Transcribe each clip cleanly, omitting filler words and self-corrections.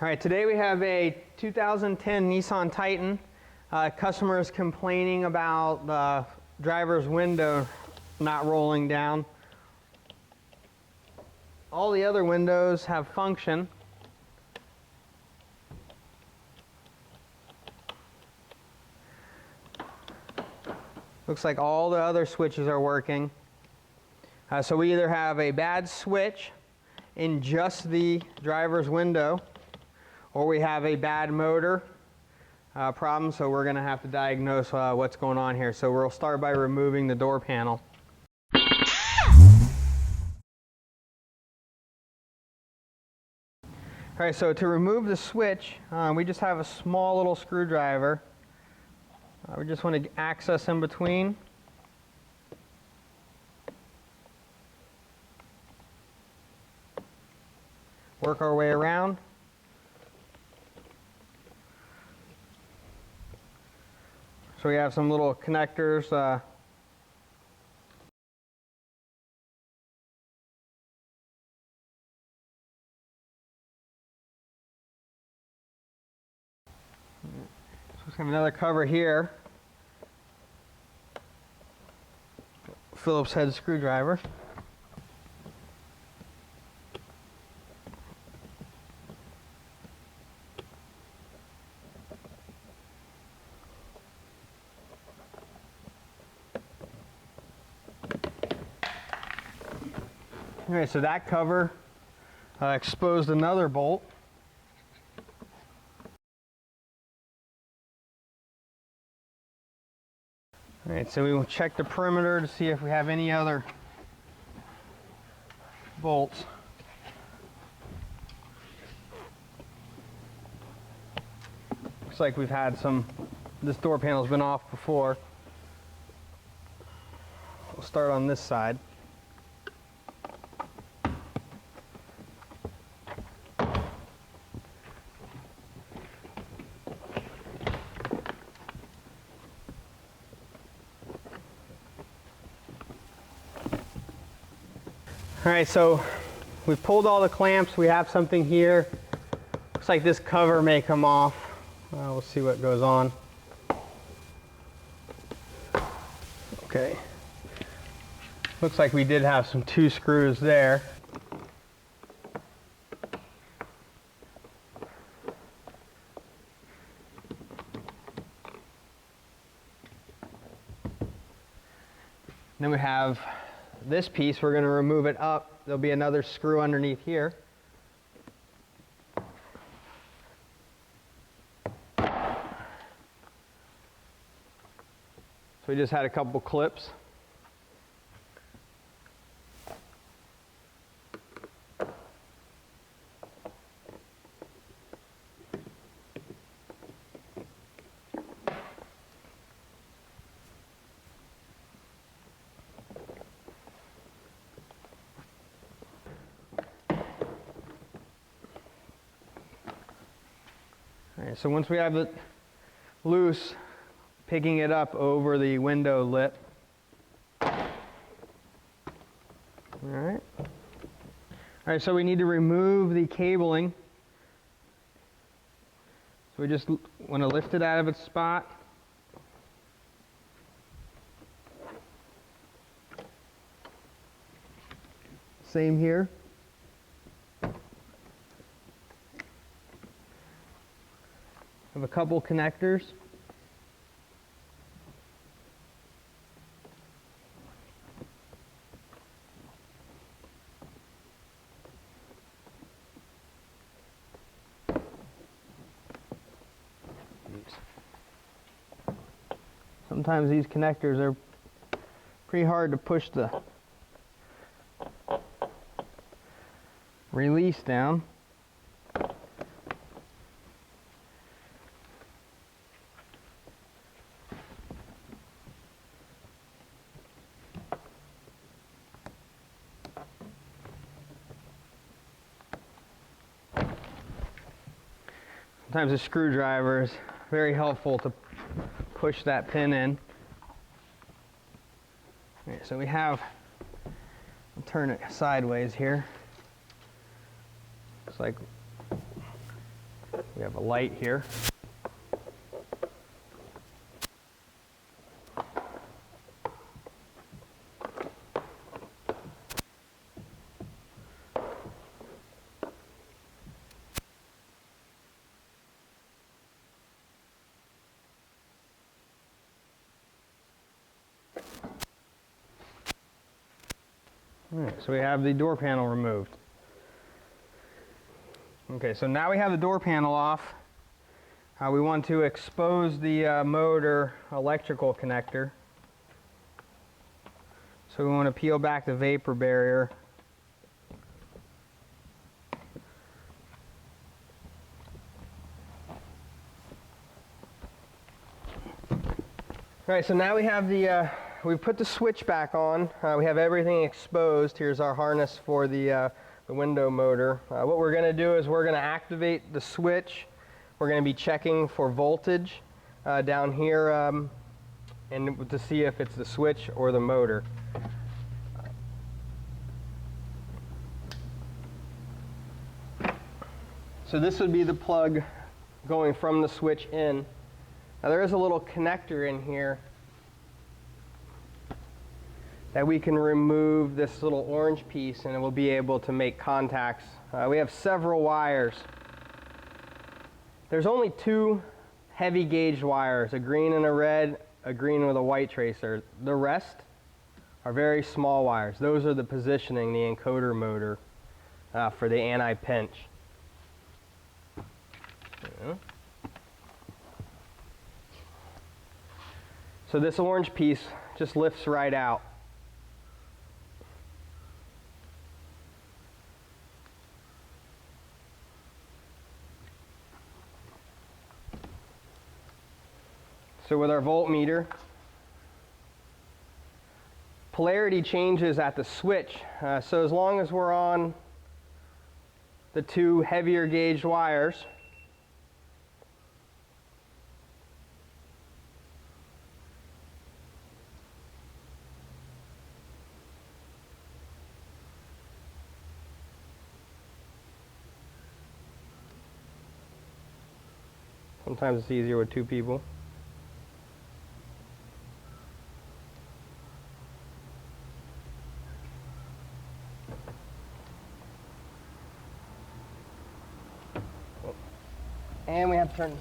All right, today we have a 2010 Nissan Titan. Customer is complaining about the driver's window not rolling down. All the other windows have function. Looks like all the other switches are working. So we either have a bad switch in just the driver's window, or we have a bad motor problem, so we're going to have to diagnose what's going on here. So we'll start by removing the door panel. All right, so to remove the switch, we just have a small little screwdriver. We just want to access in between. Work our way around. So we have some little connectors. So we have another cover here. Phillips head screwdriver. All right, so that cover exposed another bolt. All right, so we will check the perimeter to see if we have any other bolts. Looks like we've had some, this door panel's been off before. We'll start on this side. All right, so we've pulled all the clamps. We have something here. Looks like this cover may come off. We'll see what goes on. Okay. Looks like we did have some 2 screws there. Then we have this piece. We're going to remove it up. There'll be another screw underneath here. So we just had a couple clips. Alright, so once we have it loose, picking it up over the window lip. Alright. Alright, so we need to remove the cabling. So we just want to lift it out of its spot. Same here. Have a couple connectors. Sometimes these connectors are pretty hard to push the release down. Sometimes a screwdriver is very helpful to push that pin in. Okay, so we have, I'll turn it sideways here. Looks like We have a light here. All right, so we have the door panel removed. Okay, so now we have the door panel off. We want to expose the motor electrical connector. So we want to peel back the vapor barrier. All right, so now we have we put the switch back on. We have everything exposed. Here's our harness for the window motor. What we're going to do is we're going to activate the switch. We're going to be checking for voltage down here and to see if it's the switch or the motor. So this would be the plug going from the switch in. Now there is a little connector in here that we can remove this little orange piece and it will be able to make contacts. We have several wires. There's only two heavy gauge wires, a green and a red, a green with a white tracer. The rest are very small wires. Those are the positioning, the encoder motor for the anti-pinch. So this orange piece just lifts right out. So with our voltmeter, polarity changes at the switch. So as long as we're on the two heavier gauge wires, sometimes it's easier with two people. And we have to turn.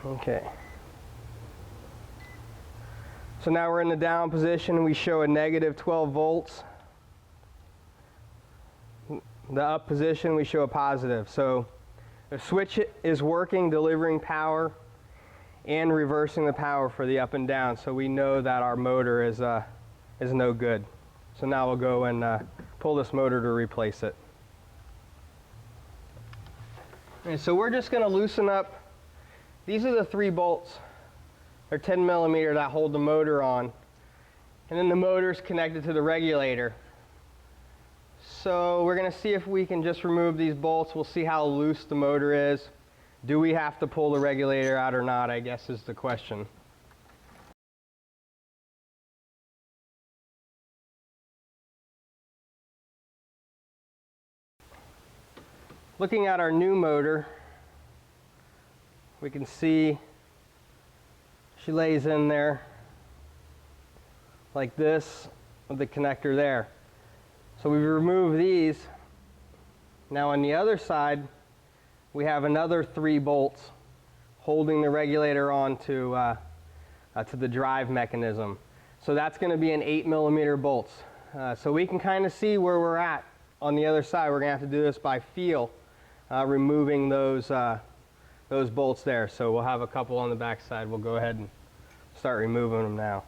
Okay. So now we're in the down position. We show a negative 12 volts. The up position, we show a positive. So the switch is working, delivering power and reversing the power for the up and down. So we know that our motor is no good. So now we'll go and pull this motor to replace it. And so we're just going to loosen up. These are the 3 bolts. They're 10 millimeter that hold the motor on. And then the motor's connected to the regulator. So we're going to see if we can just remove these bolts. We'll see how loose the motor is. Do we have to pull the regulator out or not, I guess is the question. Looking at our new motor, we can see she lays in there like this with the connector there. So we remove these. Now on the other side, we have another 3 bolts holding the regulator on to the drive mechanism. So that's going to be an 8 millimeter bolts. So we can kind of see where we're at on the other side. We're going to have to do this by feel, removing those bolts there. So we'll have a couple on the back side. We'll go ahead and start removing them now.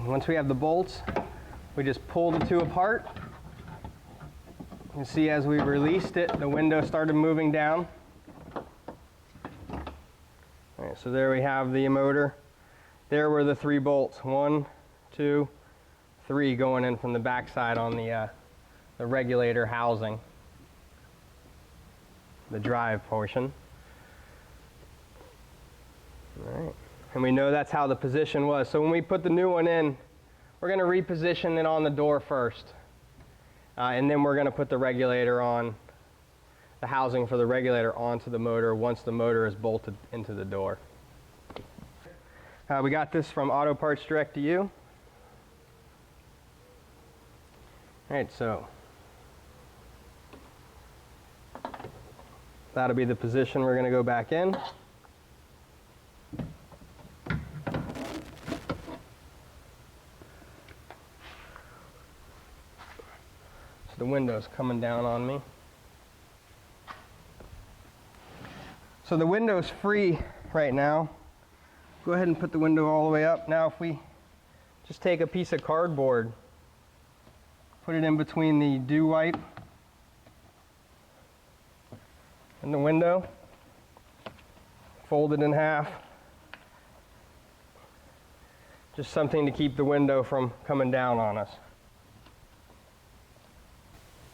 Once we have the bolts, we just pull the two apart. You can see as we released it, the window started moving down. All right, so there we have the motor. There were the 3 bolts. 1, 2, 3 going in from the back side on the regulator housing, the drive portion. All right. And we know that's how the position was. So when we put the new one in, we're going to reposition it on the door first. And then we're going to put the regulator on, the housing for the regulator onto the motor once the motor is bolted into the door. We got this from Auto Parts Direct to You. All right, so that'll be the position we're going to go back in. So the window's coming down on me. So the window's free right now. Go ahead and put the window all the way up. Now if we just take a piece of cardboard, put it in between the dew wipe and the window, fold it in half. Just something to keep the window from coming down on us.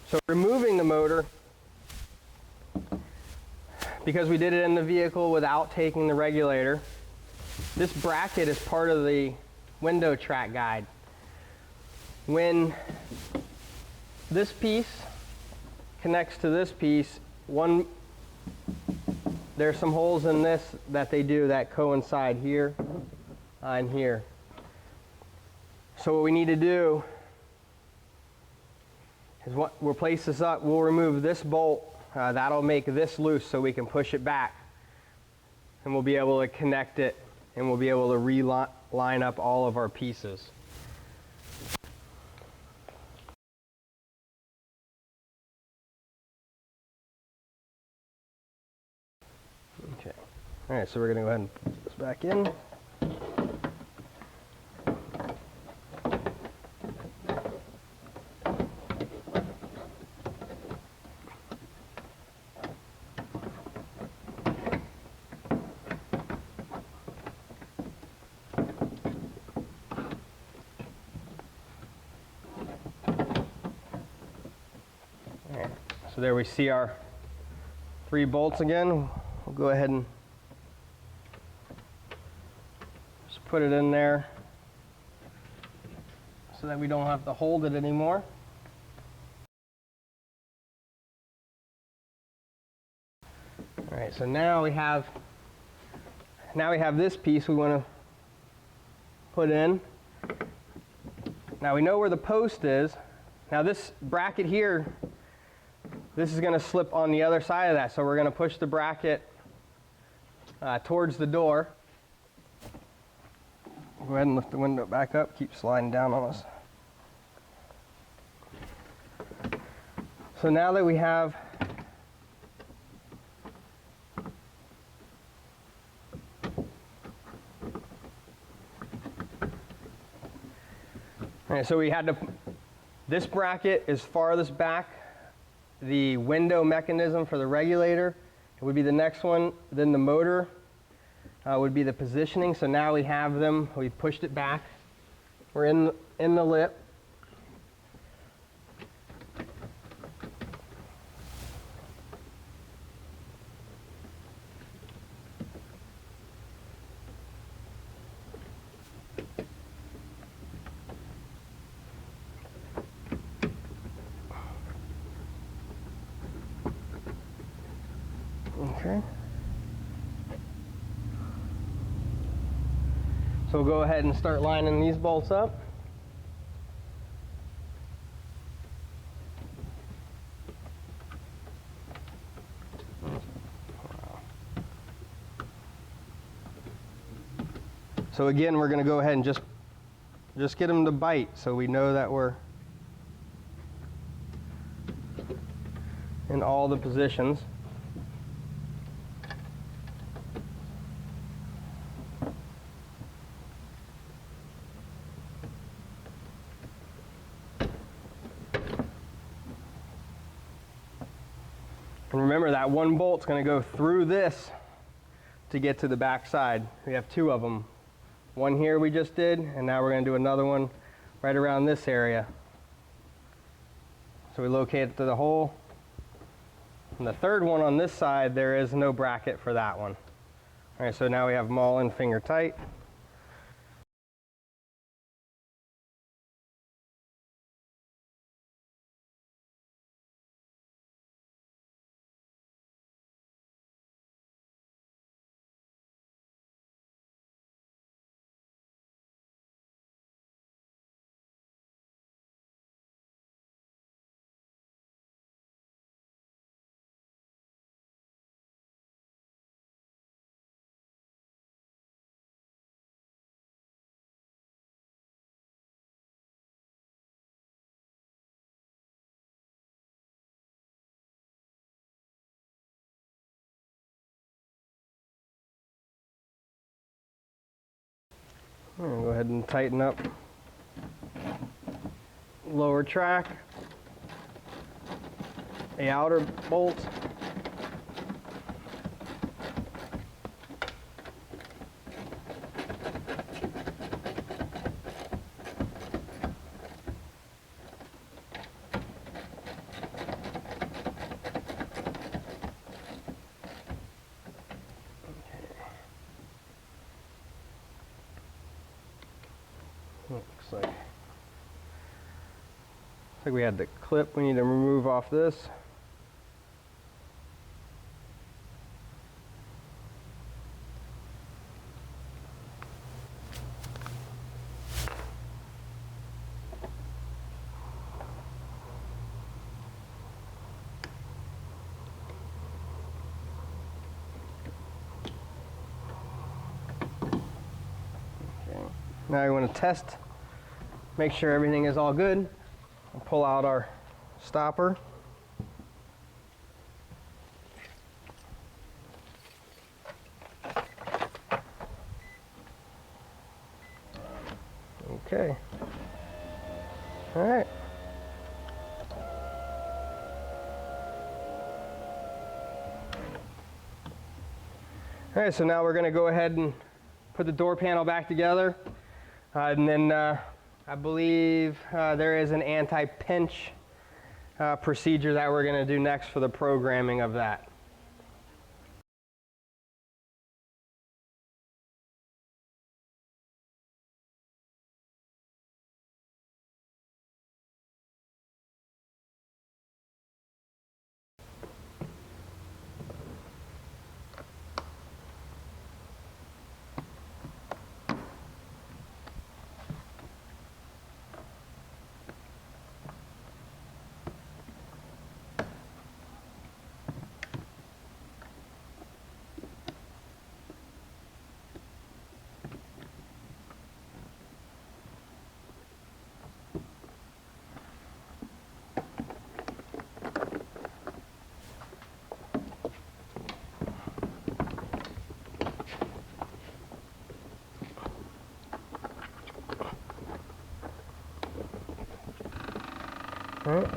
So removing the motor, because we did it in the vehicle without taking the regulator, this bracket is part of the window track guide. When this piece connects to this piece, there's some holes in this that they do that coincide here and here. So what we need to do is we'll place this up, we'll remove this bolt, that'll make this loose so we can push it back. And we'll be able to connect it and we'll be able to line up all of our pieces. Okay, all right, so we're gonna go ahead and put this back in. So there we see our 3 bolts again. We'll go ahead and just put it in there so that we don't have to hold it anymore. All right, so now we have this piece we want to put in. Now we know where the post is. Now this bracket here, this is going to slip on the other side of that, so we're going to push the bracket towards the door. Go ahead and lift the window back up, keep sliding down on us. So now that we have so we had to, this bracket is farthest back. The window mechanism for the regulator would be the next one. Then the motor would be the positioning. So now we have them, we've pushed it back. We're in the lip. Okay. So we'll go ahead and start lining these bolts up. So again, we're going to go ahead and just get them to bite so we know that we're in all the positions. And remember, that one bolt's going to go through this to get to the back side. We have two of them. One here we just did, and now we're going to do another one right around this area. So we locate it to the hole. And the third one on this side, there is no bracket for that one. All right, so now we have them all in finger tight. Go ahead and tighten up lower track, the outer bolt. Looks like we had the clip we need to remove off this. Now we want to test, make sure everything is all good. We'll pull out our stopper. Okay. All right. All right, so now we're going to go ahead and put the door panel back together. And then I believe there is an anti-pinch procedure that we're going to do next for the programming of that. All right.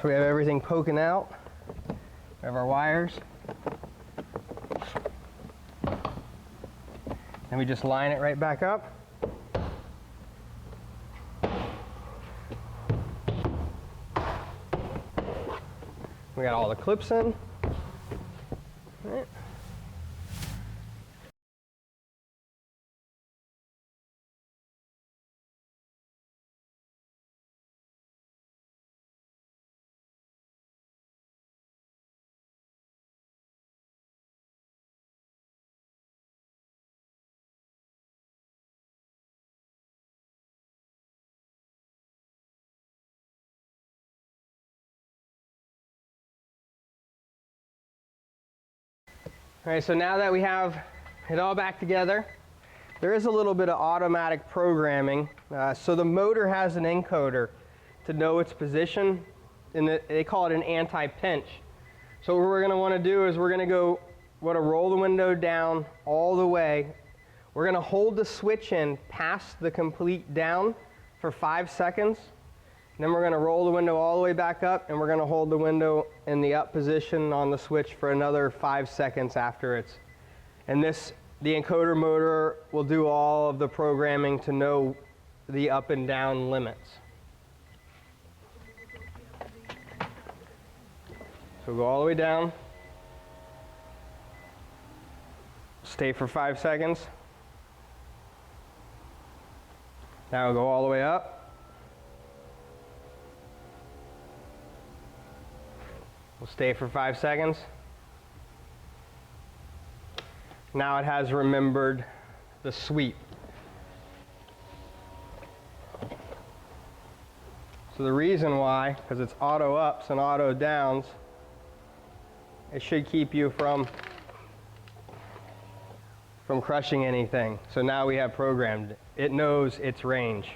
So we have everything poking out. We have our wires. And we just line it right back up. We got all the clips in. All right. All right, so now that we have it all back together, there is a little bit of automatic programming. So the motor has an encoder to know its position, and they call it an anti-pinch. So what we're going to want to do is we're going to roll the window down all the way. We're going to hold the switch in past the complete down for 5 seconds, Then we're going to roll the window all the way back up, and we're going to hold the window in the up position on the switch for another 5 seconds after it's. And this, the encoder motor will do all of the programming to know the up and down limits. So go all the way down. Stay for 5 seconds. Now go all the way up. We'll stay for 5 seconds. Now it has remembered the sweep. So the reason why, because it's auto ups and auto downs, it should keep you from crushing anything. So now we have programmed it. It knows its range.